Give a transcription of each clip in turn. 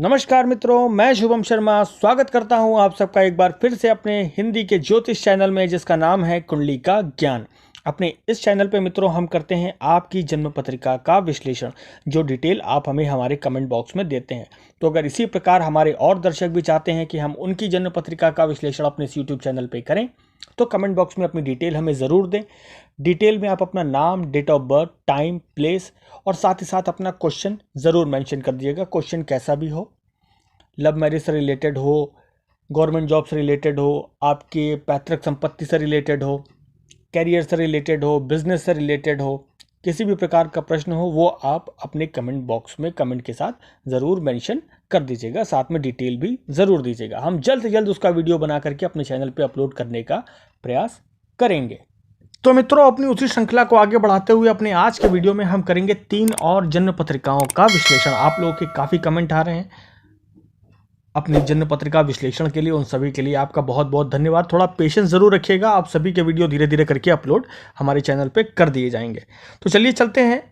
नमस्कार मित्रों, मैं शुभम शर्मा स्वागत करता हूं आप सबका एक बार फिर से अपने हिंदी के ज्योतिष चैनल में, जिसका नाम है कुंडली का ज्ञान। अपने इस चैनल पे मित्रों हम करते हैं आपकी जन्म पत्रिका का विश्लेषण, जो डिटेल आप हमें हमारे कमेंट बॉक्स में देते हैं। तो अगर इसी प्रकार हमारे और दर्शक भी चाहते हैं कि हम उनकी जन्म पत्रिका का विश्लेषण अपने इस यूट्यूब चैनल पर करें, तो कमेंट बॉक्स में अपनी डिटेल हमें ज़रूर दें। डिटेल में आप अपना नाम, date of birth, time, place और साथ ही साथ अपना क्वेश्चन ज़रूर मेंशन कर दीजिएगा। क्वेश्चन कैसा भी हो, लव मैरिज से रिलेटेड हो, गवर्नमेंट जॉब से रिलेटेड हो, आपके पैतृक संपत्ति से रिलेटेड हो, कैरियर से रिलेटेड हो, बिजनेस से रिलेटेड हो, किसी भी प्रकार का प्रश्न हो, वो आप अपने कमेंट बॉक्स में कमेंट के साथ ज़रूर मेंशन कर दीजिएगा। साथ में डिटेल भी ज़रूर दीजिएगा। हम जल्द से जल्द उसका वीडियो बना करके अपने चैनल पे अपलोड करने का प्रयास करेंगे। तो मित्रों, अपनी उसी श्रृंखला को आगे बढ़ाते हुए अपने आज के वीडियो में हम करेंगे 3 और जन्म पत्रिकाओं का विश्लेषण। आप लोगों के काफ़ी कमेंट आ रहे हैं अपनी जन्म पत्रिका विश्लेषण के लिए। उन सभी के लिए आपका बहुत बहुत धन्यवाद। थोड़ा पेशेंस जरूर रखिएगा, आप सभी के वीडियो धीरे धीरे करके अपलोड हमारे चैनल पे कर दिए जाएंगे। तो चलिए चलते हैं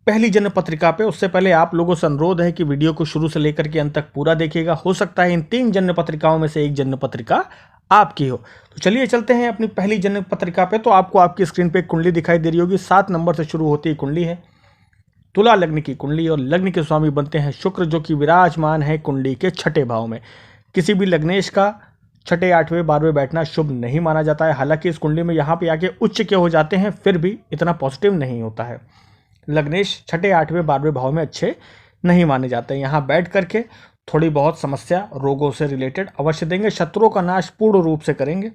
पहली जन्म पत्रिका पे। उससे पहले आप लोगों से अनुरोध है कि वीडियो को शुरू से लेकर के अंत तक पूरा देखिएगा। हो सकता है इन 3 जन्म पत्रिकाओं में से एक जन्म पत्रिका आपकी हो। तो चलिए चलते हैं अपनी पहली जन्म पत्रिका पे। तो आपको आपकी स्क्रीन पे कुंडली दिखाई दे रही होगी। 7 नंबर से शुरू होती कुंडली है तुला लग्न की कुंडली, और लग्न के स्वामी बनते हैं शुक्र, जो कि विराजमान है कुंडली के 6ठे भाव में। किसी भी लग्नेश का 6ठे, 8वें, 12वें बैठना शुभ नहीं माना जाता है। हालांकि इस कुंडली में यहाँ पे आके उच्च के हो जाते हैं, फिर भी इतना पॉजिटिव नहीं होता है। लग्नेश 6ठे, 8वें, 12वें भाव में अच्छे नहीं माने जाते हैं। यहाँ बैठ करके थोड़ी बहुत समस्या रोगों से रिलेटेड अवश्य देंगे। शत्रुओं का नाश पूर्ण रूप से करेंगे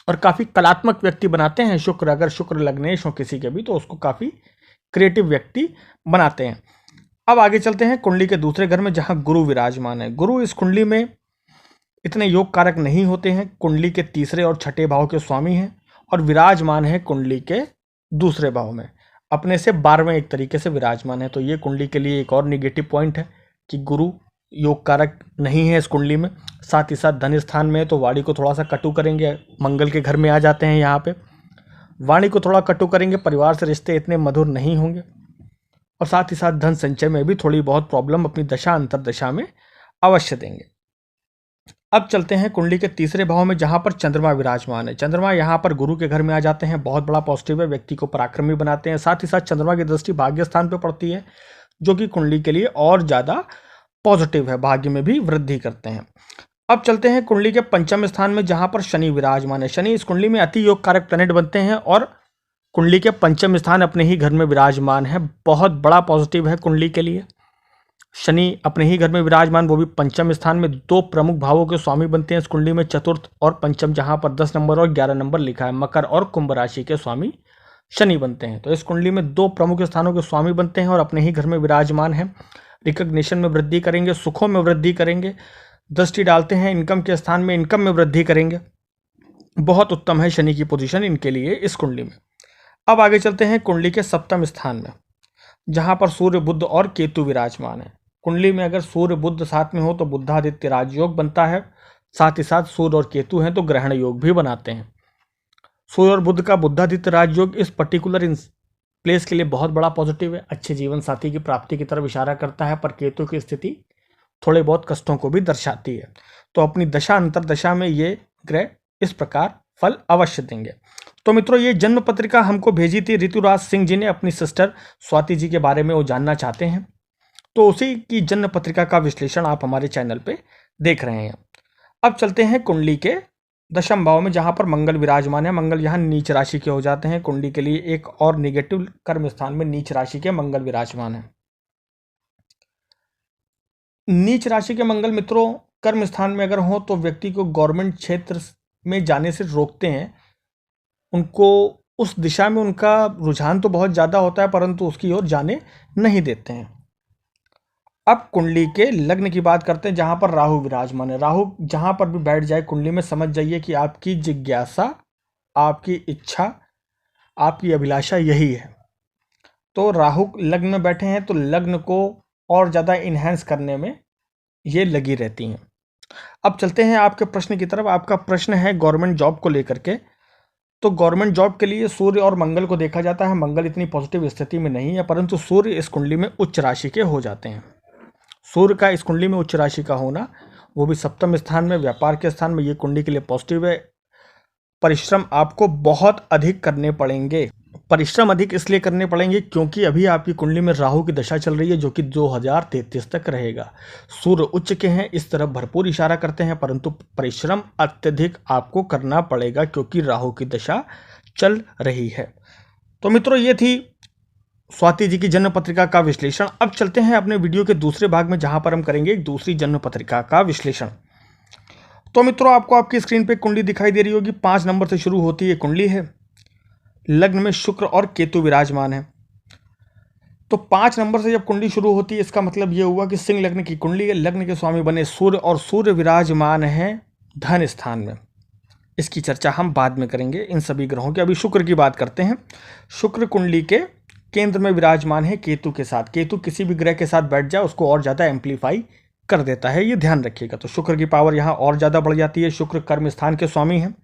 और काफ़ी कलात्मक व्यक्ति बनाते हैं शुक्र। अगर शुक्र लग्नेश हो किसी के भी, तो उसको काफ़ी क्रिएटिव व्यक्ति बनाते हैं। अब आगे चलते हैं कुंडली के दूसरे घर में, जहां गुरु विराजमान है। गुरु इस कुंडली में इतने योग कारक नहीं होते हैं। कुंडली के 3रे और 6ठे भाव के स्वामी हैं और विराजमान है कुंडली के दूसरे भाव में। अपने से 12वें एक तरीके से विराजमान है। तो ये कुंडली के लिए एक और निगेटिव पॉइंट है कि गुरु योग कारक नहीं है इस कुंडली में। साथ ही साथ धन स्थान में तो वाणी को थोड़ा सा कटु करेंगे। मंगल के घर में आ जाते हैं, यहाँ पे वाणी को थोड़ा कटु करेंगे। परिवार से रिश्ते इतने मधुर नहीं होंगे और साथ ही साथ धन संचय में भी थोड़ी बहुत प्रॉब्लम अपनी दशा अंतरदशा में अवश्य देंगे। अब चलते हैं कुंडली के 3रे भाव में, जहां पर चंद्रमा विराजमान है। चंद्रमा यहां पर गुरु के घर में आ जाते हैं, बहुत बड़ा पॉजिटिव है, व्यक्ति को पराक्रमी बनाते हैं। साथ ही साथ चंद्रमा की दृष्टि भाग्य स्थान पर पड़ती है, जो कि कुंडली के लिए और ज्यादा पॉजिटिव है, भाग्य में भी वृद्धि करते हैं। अब चलते हैं कुंडली के 5वें स्थान में, जहां पर शनि विराजमान है। शनि इस कुंडली में अति योग कारक प्लैनेट बनते हैं और कुंडली के 5वें स्थान अपने ही घर में विराजमान है। बहुत बड़ा पॉजिटिव है कुंडली के लिए। शनि अपने ही घर में विराजमान, वो भी 5वें स्थान में। 2 प्रमुख भावों के स्वामी बनते हैं इस कुंडली में, चतुर्थ और पंचम, जहां पर 10 नंबर और 11 नंबर लिखा है। मकर और कुंभ राशि के स्वामी शनि बनते हैं। तो इस कुंडली में 2 प्रमुख स्थानों के स्वामी बनते हैं और अपने ही घर में विराजमान है। रिकग्निशन में वृद्धि करेंगे, सुखों में वृद्धि करेंगे। दृष्टि डालते हैं इनकम के स्थान में, इनकम में वृद्धि करेंगे। बहुत उत्तम है शनि की पोजीशन इनके लिए इस कुंडली में। अब आगे चलते हैं कुंडली के 7वें स्थान में, जहां पर सूर्य, बुध और केतु विराजमान है। कुंडली में अगर सूर्य बुध साथ में हो तो बुधादित्य राजयोग बनता है। साथ ही साथ सूर्य और केतु हैं तो ग्रहण योग भी बनाते हैं। सूर्य और बुध का बुधादित्य राजयोग इस पर्टिकुलर प्लेस के लिए बहुत बड़ा पॉजिटिव है, अच्छे जीवन साथी की प्राप्ति की तरफ इशारा करता है। पर केतु की स्थिति थोड़े बहुत कष्टों को भी दर्शाती है। तो अपनी दशा अंतरदशा में ये ग्रह इस प्रकार फल अवश्य देंगे। तो मित्रों, ये जन्म पत्रिका हमको भेजी थी ऋतुराज सिंह जी ने, अपनी सिस्टर स्वाति जी के बारे में वो जानना चाहते हैं। तो उसी की जन्म पत्रिका का विश्लेषण आप हमारे चैनल पे देख रहे हैं। अब चलते हैं कुंडली के 10वें भाव में, जहां पर मंगल विराजमान है। मंगल यहाँ नीच राशि के हो जाते हैं। कुंडली के लिए एक और निगेटिव कर्म स्थान में नीच राशि के मंगल विराजमान है। नीच राशि के मंगल मित्रों कर्म स्थान में अगर हो तो व्यक्ति को गवर्नमेंट क्षेत्र में जाने से रोकते हैं। उनको उस दिशा में उनका रुझान तो बहुत ज़्यादा होता है, परंतु उसकी ओर जाने नहीं देते हैं। अब कुंडली के लग्न की बात करते हैं, जहां पर राहु विराजमान है। राहु जहां पर भी बैठ जाए कुंडली में, समझ जाइए कि आपकी जिज्ञासा, आपकी इच्छा, आपकी अभिलाषा यही है। तो राहु लग्न में बैठे हैं तो लग्न को और ज़्यादा इन्हेंस करने में ये लगी रहती हैं। अब चलते हैं आपके प्रश्न की तरफ। आपका प्रश्न है गवर्नमेंट जॉब को लेकर के। तो गवर्नमेंट जॉब के लिए सूर्य और मंगल को देखा जाता है। मंगल इतनी पॉजिटिव स्थिति में नहीं है, परंतु सूर्य इस कुंडली में उच्च राशि के हो जाते हैं। सूर्य का इस कुंडली में उच्च राशि का होना, वो भी सप्तम स्थान में, व्यापार के स्थान में, ये कुंडली के लिए पॉजिटिव है। परिश्रम आपको बहुत अधिक करने पड़ेंगे। परिश्रम अधिक इसलिए करने पड़ेंगे क्योंकि अभी आपकी कुंडली में राहु की दशा चल रही है जो कि 2033 तक रहेगा। सूर्य उच्च के हैं, इस तरफ भरपूर इशारा करते हैं, परंतु परिश्रम अत्यधिक आपको करना पड़ेगा क्योंकि राहु की दशा चल रही है। तो मित्रों, ये थी स्वाति जी की जन्म पत्रिका का विश्लेषण। अब चलते हैं अपने वीडियो के दूसरे भाग में जहां पर हम करेंगे एक दूसरी जन्म पत्रिका का विश्लेषण। तो मित्रों, आपको आपकी स्क्रीन पे कुंडली दिखाई दे रही होगी। 5 नंबर से शुरू होती है कुंडली है। लग्न में शुक्र और केतु विराजमान है। तो 5 नंबर से जब कुंडली शुरू होती है, इसका मतलब यह हुआ कि सिंह लग्न की कुंडली है। लग्न के स्वामी बने सूर्य और सूर्य विराजमान है धन स्थान में। इसकी चर्चा हम बाद में करेंगे इन सभी ग्रहों की। अभी शुक्र की बात करते हैं। शुक्र कुंडली के केंद्र में विराजमान है केतु के साथ। केतु किसी भी ग्रह के साथ बैठ जाए उसको और ज्यादा एम्पलीफाई कर देता है, ये ध्यान रखिएगा। तो शुक्र की पावर यहां और ज्यादा बढ़ जाती है। शुक्र कर्म स्थान के स्वामी हैं।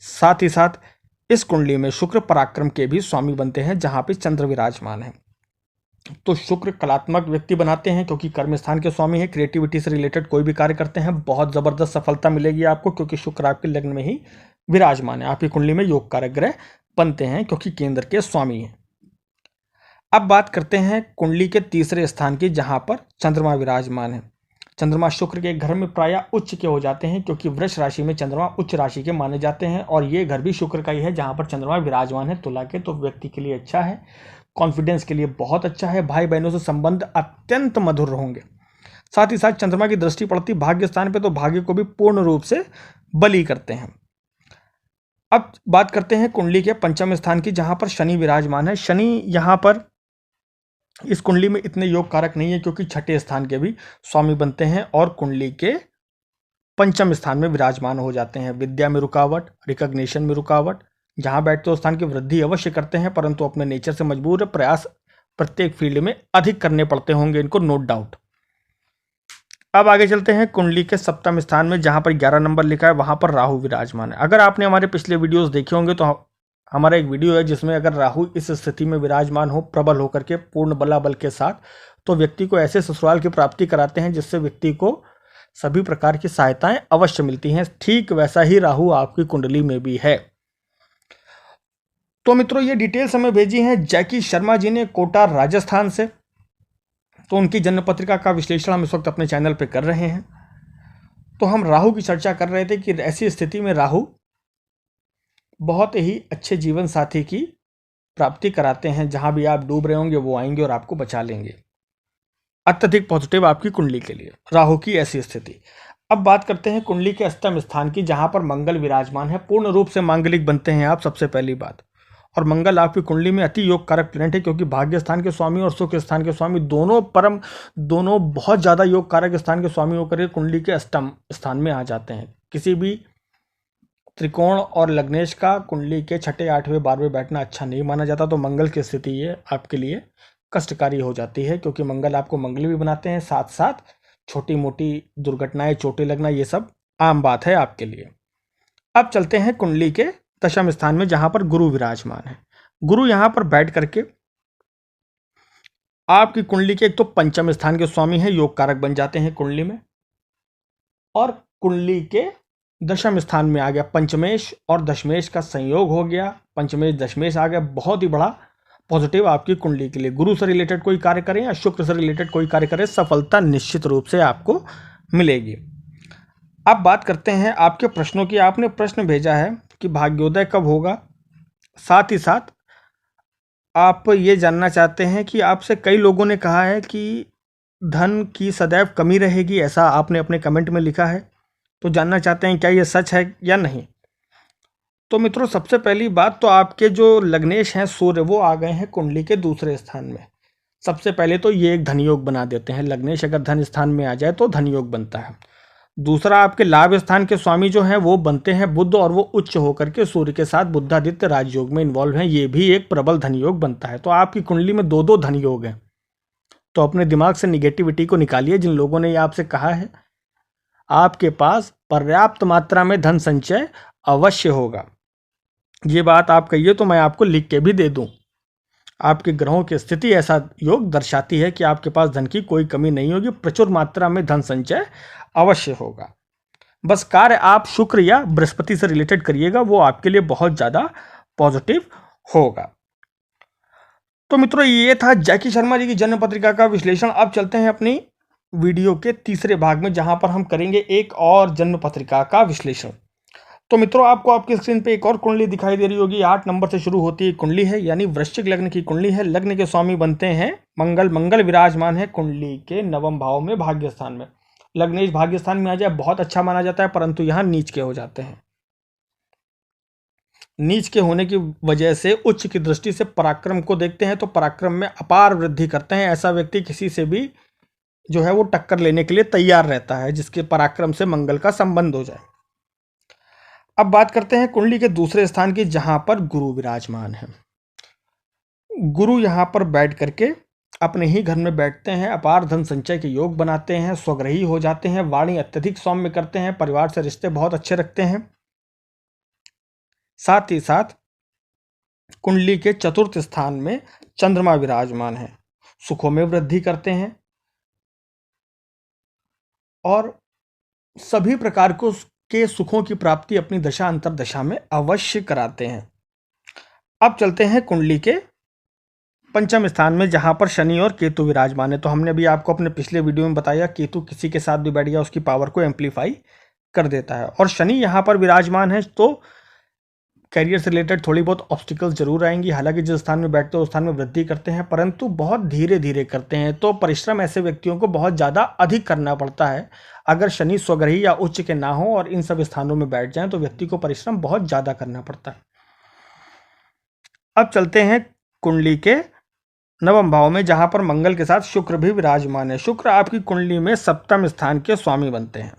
साथ ही साथ इस कुंडली में शुक्र पराक्रम के भी स्वामी बनते हैं जहां पे चंद्र विराजमान है। तो शुक्र कलात्मक व्यक्ति बनाते हैं क्योंकि कर्म स्थान के स्वामी है। क्रिएटिविटी से रिलेटेड कोई भी कार्य करते हैं बहुत जबरदस्त सफलता मिलेगी आपको, क्योंकि शुक्र आपके लग्न में ही विराजमान है। आपकी कुंडली में योग कारक ग्रह बनते हैं क्योंकि केंद्र के स्वामी हैं। अब बात करते हैं कुंडली के तीसरे स्थान की जहां पर चंद्रमा विराजमान है। चंद्रमा शुक्र के घर में प्रायः उच्च के हो जाते हैं क्योंकि वृष राशि में चंद्रमा उच्च राशि के माने जाते हैं और ये घर भी शुक्र का ही है जहां पर चंद्रमा विराजमान है तुला के। तो व्यक्ति के लिए अच्छा है, कॉन्फिडेंस के लिए बहुत अच्छा है। भाई बहनों से संबंध अत्यंत मधुर होंगे। साथ ही साथ चंद्रमा की दृष्टि पड़ती भाग्य स्थान पे तो भाग्य को भी पूर्ण रूप से बली करते हैं। अब बात करते हैं कुंडली के पंचम स्थान की जहां पर शनि विराजमान है। शनि यहां पर इस कुंडली में इतने योग कारक नहीं है क्योंकि छठे स्थान के भी स्वामी बनते हैं और कुंडली के पंचम स्थान में विराजमान हो जाते हैं। विद्या में रुकावट, रिकॉग्निशन में रुकावट, जहां बैठते हो स्थान की वृद्धि अवश्य करते हैं परंतु अपने नेचर से मजबूर है। प्रयास प्रत्येक फील्ड में अधिक करने पड़ते होंगे इनको, नो डाउट। अब आगे चलते हैं कुंडली के सप्तम स्थान में जहां पर 11 नंबर लिखा है, वहां पर राहु विराजमान है। अगर आपने हमारे पिछले वीडियोस देखे होंगे तो हमारा एक वीडियो है जिसमें अगर राहु इस स्थिति में विराजमान हो प्रबल होकर के पूर्ण बलाबल के साथ, तो व्यक्ति को ऐसे ससुराल की प्राप्ति कराते हैं जिससे व्यक्ति को सभी प्रकार की सहायताएं अवश्य मिलती हैं। ठीक वैसा ही राहु आपकी कुंडली में भी है। तो मित्रों, ये डिटेल्स हमें भेजी हैं जैकी शर्मा जी ने कोटा राजस्थान से। तो उनकी जन्म पत्रिका का विश्लेषण हम इस वक्त अपने चैनल पे कर रहे हैं। तो हम राहु की चर्चा कर रहे थे कि ऐसी स्थिति में राहु बहुत ही अच्छे जीवन साथी की प्राप्ति कराते हैं। जहां भी आप डूब रहे होंगे वो आएंगे और आपको बचा लेंगे। अत्यधिक पॉजिटिव आपकी कुंडली के लिए राहु की ऐसी स्थिति। अब बात करते हैं कुंडली के अष्टम स्थान की जहां पर मंगल विराजमान है। पूर्ण रूप से मांगलिक बनते हैं आप, सबसे पहली बात। और मंगल आपकी कुंडली में अति योग कारक प्लेनेट है क्योंकि भाग्य स्थान के स्वामी और सुख स्थान के स्वामी दोनों बहुत ज्यादा योग कारक स्थान के स्वामी होकर कुंडली के अष्टम स्थान में आ जाते हैं। किसी भी त्रिकोण और लग्नेश का कुंडली के छठे, 8वें, 12वें बैठना अच्छा नहीं माना जाता। तो मंगल की स्थिति ये आपके लिए कष्टकारी हो जाती है क्योंकि मंगल आपको मंगली भी बनाते हैं, साथ साथ छोटी मोटी दुर्घटनाएं, चोटें लगना, ये सब आम बात है आपके लिए। अब चलते हैं कुंडली के दशम स्थान में जहां पर गुरु विराजमान है। गुरु यहां पर बैठ करके आपकी कुंडली के एक तो पंचम स्थान के स्वामी हैं, योग कारक बन जाते हैं कुंडली में, और कुंडली के दशम स्थान में आ गया पंचमेश और दशमेश का संयोग हो गया। पंचमेश दशमेश आ गया, बहुत ही बड़ा पॉजिटिव आपकी कुंडली के लिए। गुरु से रिलेटेड कोई कार्य करें या शुक्र से रिलेटेड कोई कार्य करें, सफलता निश्चित रूप से आपको मिलेगी। अब बात करते हैं आपके प्रश्नों की। आपने प्रश्न भेजा है कि भाग्योदय कब होगा, साथ ही साथ आप ये जानना चाहते हैं कि आपसे कई लोगों ने कहा है कि धन की सदैव कमी रहेगी, ऐसा आपने अपने कमेंट में लिखा है। तो जानना चाहते हैं क्या ये सच है या नहीं। तो मित्रों, सबसे पहली बात तो आपके जो लग्नेश हैं सूर्य, वो आ गए हैं कुंडली के दूसरे स्थान में। सबसे पहले तो ये एक धन योग बना देते हैं। लग्नेश अगर धन स्थान में आ जाए तो धन योग बनता है। दूसरा, आपके लाभ स्थान के स्वामी जो हैं वो बनते हैं बुध, और वो उच्च होकर के सूर्य के साथ बुद्धादित्य राजयोग में इन्वॉल्व हैं। ये भी एक प्रबल धन योग बनता है। तो आपकी कुंडली में दो दो धन योग हैं। तो अपने दिमाग से निगेटिविटी को निकालिए। जिन लोगों ने ये आपसे कहा है, आपके पास पर्याप्त मात्रा में धन संचय अवश्य होगा। ये बात आप कहिए तो मैं आपको लिख के भी दे दूं। आपके ग्रहों की स्थिति ऐसा योग दर्शाती है कि आपके पास धन की कोई कमी नहीं होगी, प्रचुर मात्रा में धन संचय अवश्य होगा। बस कार्य आप शुक्र या बृहस्पति से रिलेटेड करिएगा, वो आपके लिए बहुत ज़्यादा पॉजिटिव होगा। तो मित्रों, ये था जैकी शर्मा जी की जन्म पत्रिका का विश्लेषण। अब चलते हैं अपनी वीडियो के तीसरे भाग में, जहां पर हम करेंगे एक और जन्म पत्रिका का विश्लेषण। तो मित्रों, आपको आपकी स्क्रीन पे एक और कुंडली दिखाई दे रही होगी। 8 नंबर से शुरू होती है कुंडली है, यानी वृश्चिक लग्न की कुंडली है। लग्न के स्वामी बनते हैं मंगल। मंगल विराजमान है कुंडली के नवम भाव में, भाग्य स्थान में। लग्नेश भाग्य स्थान में आ जाए बहुत अच्छा माना जाता है, परंतु यहाँ नीच के हो जाते हैं। नीच के होने की वजह से उच्च की दृष्टि से पराक्रम को देखते हैं, तो पराक्रम में अपार वृद्धि करते हैं। ऐसा व्यक्ति किसी से भी जो है वो टक्कर लेने के लिए तैयार रहता है, जिसके पराक्रम से मंगल का संबंध हो जाए। अब बात करते हैं कुंडली के दूसरे स्थान की, जहां पर गुरु विराजमान है। गुरु यहां पर बैठ करके अपने ही घर में बैठते हैं, अपार धन संचय के योग बनाते हैं, स्वग्रही हो जाते हैं, वाणी अत्यधिक सौम्य करते हैं, परिवार से रिश्ते बहुत अच्छे रखते हैं। साथ ही साथ कुंडली के चतुर्थ स्थान में चंद्रमा विराजमान है, सुखों में वृद्धि करते हैं और सभी प्रकार के सुखों की प्राप्ति अपनी दशा अंतर दशा में अवश्य कराते हैं। अब चलते हैं कुंडली के पंचम स्थान में, जहां पर शनि और केतु विराजमान है। तो हमने भी आपको अपने पिछले वीडियो में बताया, केतु किसी के साथ भी बैठ गया उसकी पावर को एम्पलीफाई कर देता है, और शनि यहां पर विराजमान है, तो करियर से रिलेटेड थोड़ी बहुत ऑब्स्टिकल्स जरूर आएंगी। हालांकि जिस स्थान में बैठते हैं उस स्थान में वृद्धि करते हैं, परंतु बहुत धीरे धीरे करते हैं, तो परिश्रम ऐसे व्यक्तियों को बहुत ज़्यादा अधिक करना पड़ता है। अगर शनि स्वग्रही या उच्च के ना हो और इन सब स्थानों में बैठ जाएं, तो व्यक्ति को परिश्रम बहुत ज़्यादा करना पड़ता है। अब चलते हैं कुंडली के नवम भाव में, जहां पर मंगल के साथ शुक्र भी विराजमान है। शुक्र आपकी कुंडली में सप्तम स्थान के स्वामी बनते हैं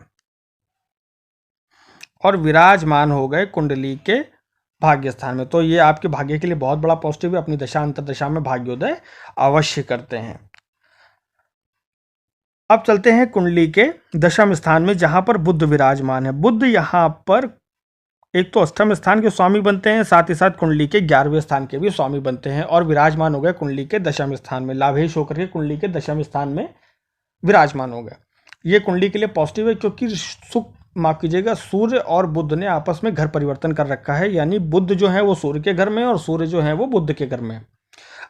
और विराजमान हो गए कुंडली के भाग्य स्थान में। तो ये आपके भाग्य के लिए बहुत बड़ा पॉजिटिव है। अपनी दशा अंतर दशा में भाग्योदय अवश्य करते हैं। अब चलते हैं कुंडली के दशम स्थान में, जहां पर बुध विराजमान है। बुध यहां पर एक तो अष्टम स्थान के स्वामी बनते हैं, साथ ही साथ कुंडली के 11वें स्थान के भी स्वामी बनते हैं और विराजमान हो गए कुंडली के दशम स्थान में। लाभेश होकर के कुंडली के दशम स्थान में विराजमान हो गए। ये कुंडली के लिए पॉजिटिव है, क्योंकि सुख माफ कीजिएगा, सूर्य और बुध ने आपस में घर परिवर्तन कर रखा है। यानी बुध जो है वो सूर्य के घर में और सूर्य जो है वो बुध के घर में।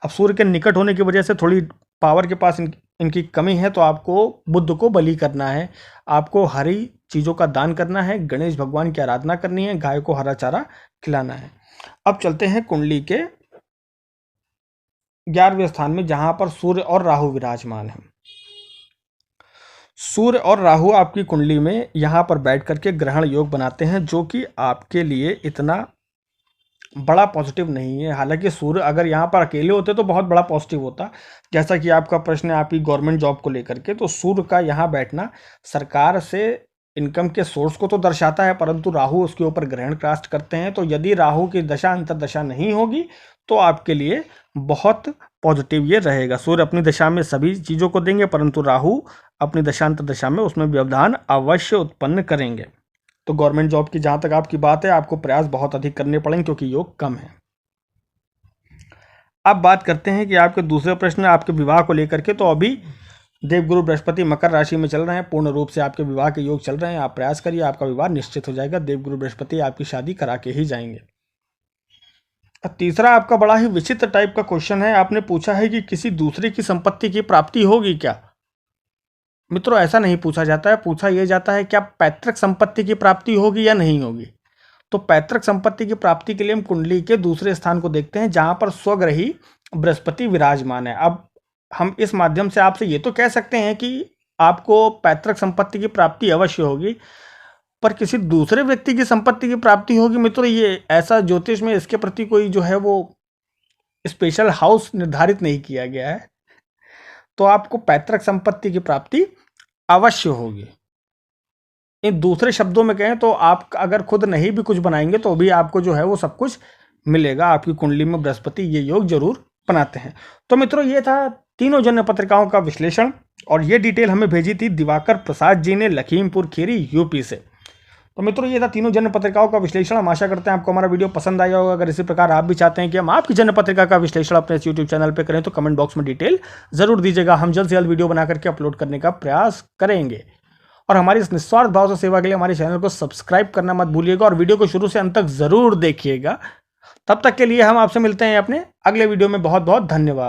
अब सूर्य के निकट होने की वजह से थोड़ी पावर के पास इनकी कमी है, तो आपको बुध को बलि करना है, आपको हरी चीज़ों का दान करना है, गणेश भगवान की आराधना करनी है, गाय को हरा चारा खिलाना है। अब चलते हैं कुंडली के 11वें स्थान में, जहां पर सूर्य और राहु विराजमान है। सूर्य और राहु आपकी कुंडली में यहाँ पर बैठ करके ग्रहण योग बनाते हैं, जो कि आपके लिए इतना बड़ा पॉजिटिव नहीं है। हालांकि सूर्य अगर यहाँ पर अकेले होते तो बहुत बड़ा पॉजिटिव होता। जैसा कि आपका प्रश्न है आपकी गवर्नमेंट जॉब को लेकर के, तो सूर्य का यहाँ बैठना सरकार से इनकम के सोर्स को तो दर्शाता है, परंतु राहु उसके ऊपर ग्रहण कास्ट करते हैं। तो यदि राहु की दशा अंतर दशा नहीं होगी तो आपके लिए बहुत पॉजिटिव ये रहेगा। सूर्य अपनी दशा में सभी चीज़ों को देंगे, परंतु राहु अपनी दशांतर दशा में उसमें व्यवधान अवश्य उत्पन्न करेंगे। तो गवर्नमेंट जॉब की जहां तक आपकी बात है, आपको प्रयास बहुत अधिक करने पड़ेंगे, क्योंकि योग कम है। अब बात करते हैं कि आपके दूसरे प्रश्न आपके विवाह को लेकर के। तो अभी देवगुरु बृहस्पति मकर राशि में चल रहे हैं, पूर्ण रूप से आपके विवाह के योग चल रहे हैं। आप प्रयास करिए, आपका विवाह निश्चित हो जाएगा। देवगुरु बृहस्पति आपकी शादी करा के ही जाएंगे। तीसरा आपका बड़ा ही विचित्र टाइप का क्वेश्चन है। आपने पूछा है कि किसी दूसरे की संपत्ति की प्राप्ति होगी क्या। मित्रों, ऐसा नहीं पूछा जाता है। पूछा यह जाता है क्या पैतृक संपत्ति की प्राप्ति होगी या नहीं होगी। तो पैतृक संपत्ति की प्राप्ति के लिए हम कुंडली के दूसरे स्थान को देखते हैं, जहां पर स्वग्रही बृहस्पति विराजमान है। अब हम इस माध्यम से आपसे ये तो कह सकते हैं कि आपको पैतृक संपत्ति की प्राप्ति अवश्य होगी, पर किसी दूसरे व्यक्ति की संपत्ति की प्राप्ति होगी। मित्रों, ये ऐसा ज्योतिष में इसके प्रति कोई जो है वो स्पेशल हाउस निर्धारित नहीं किया गया है। तो आपको पैतृक संपत्ति की प्राप्ति अवश्य होगी। इन दूसरे शब्दों में कहें तो आप अगर खुद नहीं भी कुछ बनाएंगे तो भी आपको जो है वो सब कुछ मिलेगा। आपकी कुंडली में बृहस्पति ये योग जरूर बनाते हैं। तो मित्रों, ये था तीनों जन्म पत्रिकाओं का विश्लेषण, और ये डिटेल हमें भेजी थी दिवाकर प्रसाद जी ने लखीमपुर खीरी यूपी से। तो मित्रों ये था तीनों जन्म पत्रिकाओं का विश्लेषण। हम आशा करते हैं आपको हमारा वीडियो पसंद आया होगा। अगर इसी प्रकार आप भी चाहते हैं कि हम आपकी जन्म पत्रिका का विश्लेषण अपने इस यूट्यूब चैनल पे करें तो कमेंट बॉक्स में डिटेल जरूर दीजिएगा। हम जल्द से जल्द वीडियो बना करके अपलोड करने का प्रयास करेंगे। और हमारी इस निस्वार्थ भाव से सेवा के लिए हमारे चैनल को सब्सक्राइब करना मत भूलिएगा और वीडियो को शुरू से अंत तक जरूर देखिएगा। तब तक के लिए हम आपसे मिलते हैं अपने अगले वीडियो में। बहुत बहुत धन्यवाद।